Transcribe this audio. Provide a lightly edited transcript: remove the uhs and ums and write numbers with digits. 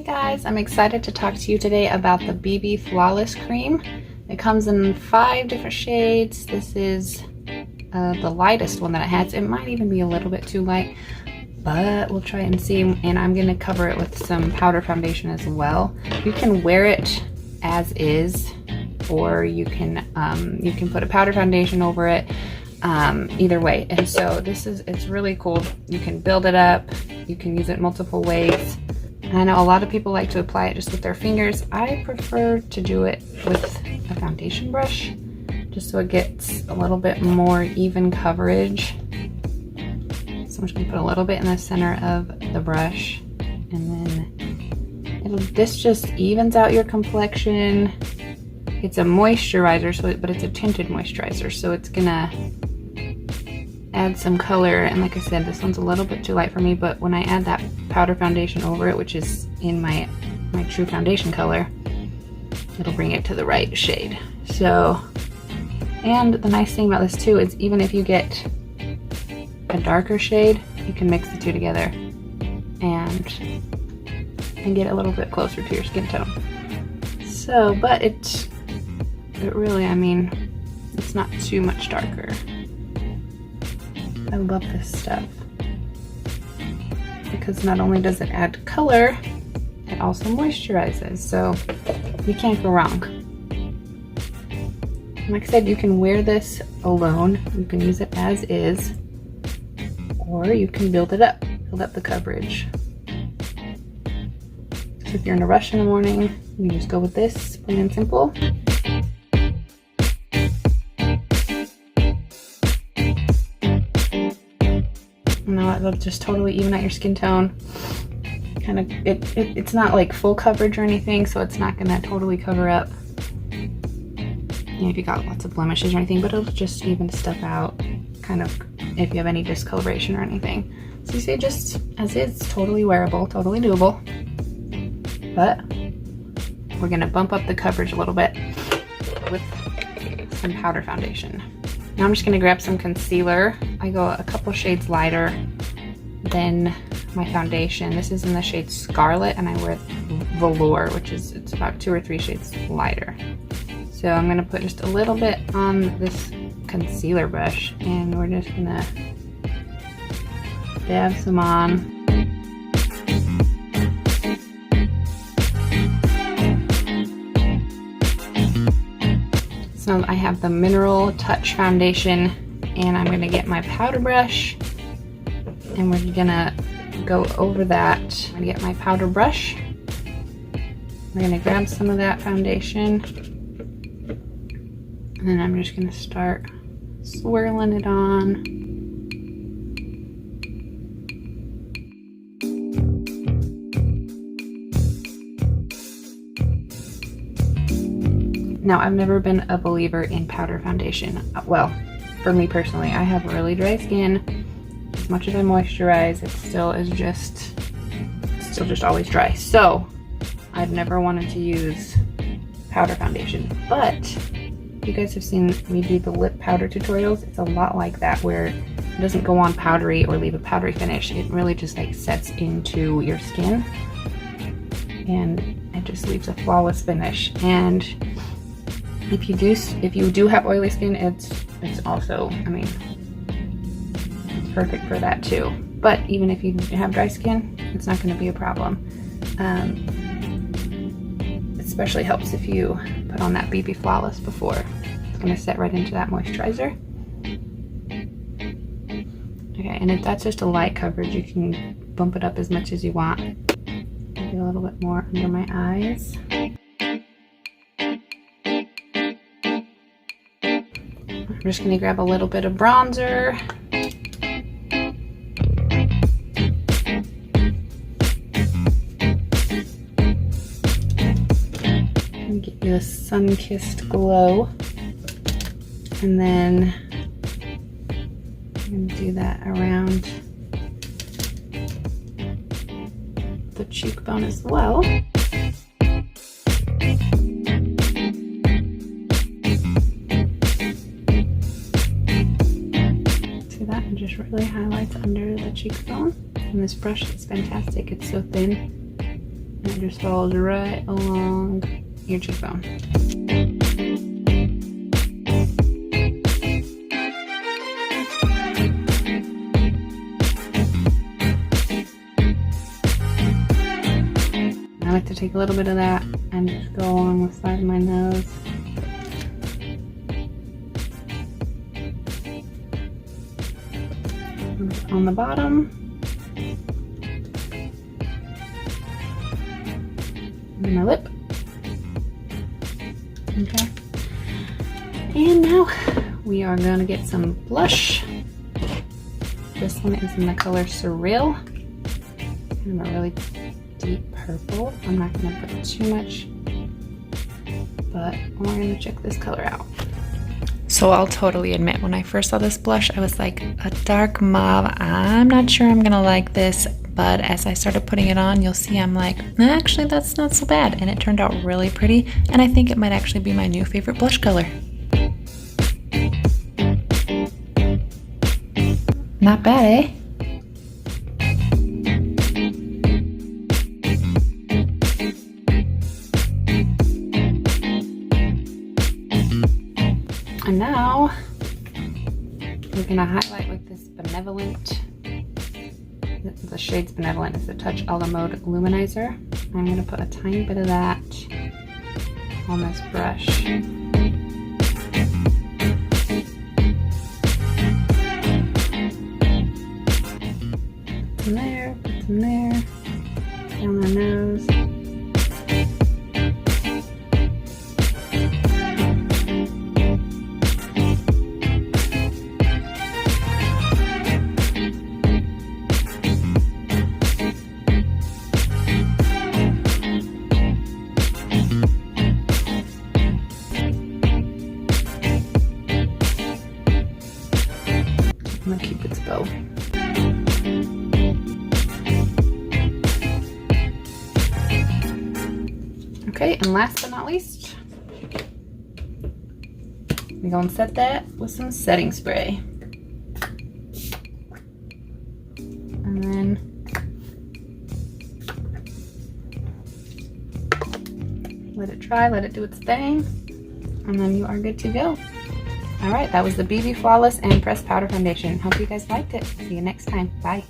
Hey guys, I'm excited to talk to you today about the BB Flawless Cream. It comes in 5 different shades. This is the lightest one that it has. It might even be a little bit too light, but we'll try it and see. And I'm going to cover it with some powder foundation as well. You can wear it as is, or you can put a powder foundation over it. Either way. And so it's really cool. You can build it up. You can use it multiple ways. I know a lot of people like to apply it just with their fingers. I prefer to do it with a foundation brush, just so it gets a little bit more even coverage. So I'm just gonna put a little bit in the center of the brush, and then this just evens out your complexion. It's a moisturizer, but it's a tinted moisturizer, so it's gonna add some color. And like I said, this one's a little bit too light for me, but when I add that powder foundation over it, which is in my true foundation color, it'll bring it to the right shade. So, and the nice thing about this too is even if you get a darker shade, you can mix the two together and get a little bit closer to your skin tone. So, but it really, I mean, it's not too much darker. I love this stuff because not only does it add color, it also moisturizes, so you can't go wrong. And like I said, you can wear this alone, you can use it as is, or you can build it up, build up the coverage. So if you're in a rush in the morning, you can just go with this, plain and simple. Now it'll just totally even out your skin tone. Kind of, it's not like full coverage or anything, so it's not gonna totally cover up, if you got lots of blemishes or anything, but it'll just even stuff out, kind of, if you have any discoloration or anything. So you see, just as is, totally wearable, totally doable. But we're gonna bump up the coverage a little bit with some powder foundation. Now I'm just gonna grab some concealer. I go a couple shades lighter than my foundation. This is in the shade Scarlet, and I wear Velour, which is, it's about 2 or 3 shades lighter. So I'm gonna put just a little bit on this concealer brush, and we're just gonna dab some on. So I have the Mineral Touch foundation, and I'm gonna get my powder brush, and we're gonna go over that. I'm gonna get my powder brush. We're gonna grab some of that foundation, and then I'm just gonna start swirling it on. Now, I've never been a believer in powder foundation. Well, for me personally, I have really dry skin. As much as I moisturize, it still just always dry. So, I've never wanted to use powder foundation. But, you guys have seen me do the lip powder tutorials. It's a lot like that, where it doesn't go on powdery or leave a powdery finish. It really just like sets into your skin, and it just leaves a flawless finish. And if you do have oily skin, it's also, I mean, it's perfect for that too. But even if you have dry skin, it's not going to be a problem. Especially helps if you put on that BB Flawless before. It's going to set right into that moisturizer. Okay, and if that's just a light coverage, you can bump it up as much as you want. Maybe a little bit more under my eyes. I'm just going to grab a little bit of bronzer. And get you a sun-kissed glow. And then I'm going to do that around the cheekbone as well. Just really highlights under the cheekbone. And this brush is fantastic. It's so thin. It just follows right along your cheekbone. I like to take a little bit of that and just go along the side of my nose. On the bottom. And my lip. Okay. And now we are gonna get some blush. This one is in the color Surreal. Kind of a really deep purple. I'm not gonna put too much, but we're gonna check this color out. So I'll totally admit, when I first saw this blush, I was like, a dark mauve, I'm not sure I'm gonna like this, but as I started putting it on, you'll see I'm like, actually that's not so bad, and it turned out really pretty, and I think it might actually be my new favorite blush color. Not bad, eh? And now we're gonna highlight with this Benevolent. The shade's Benevolent. It's a Touch a la Mode Luminizer. I'm gonna put a tiny bit of that on this brush. Put some there, put some there, down my nose. My Cupid's bow. Okay, and last but not least, we're gonna set that with some setting spray. And then let it dry, let it do its thing, and then you are good to go. Alright, that was the BB Flawless and Pressed Powder Foundation. Hope you guys liked it. See you next time. Bye.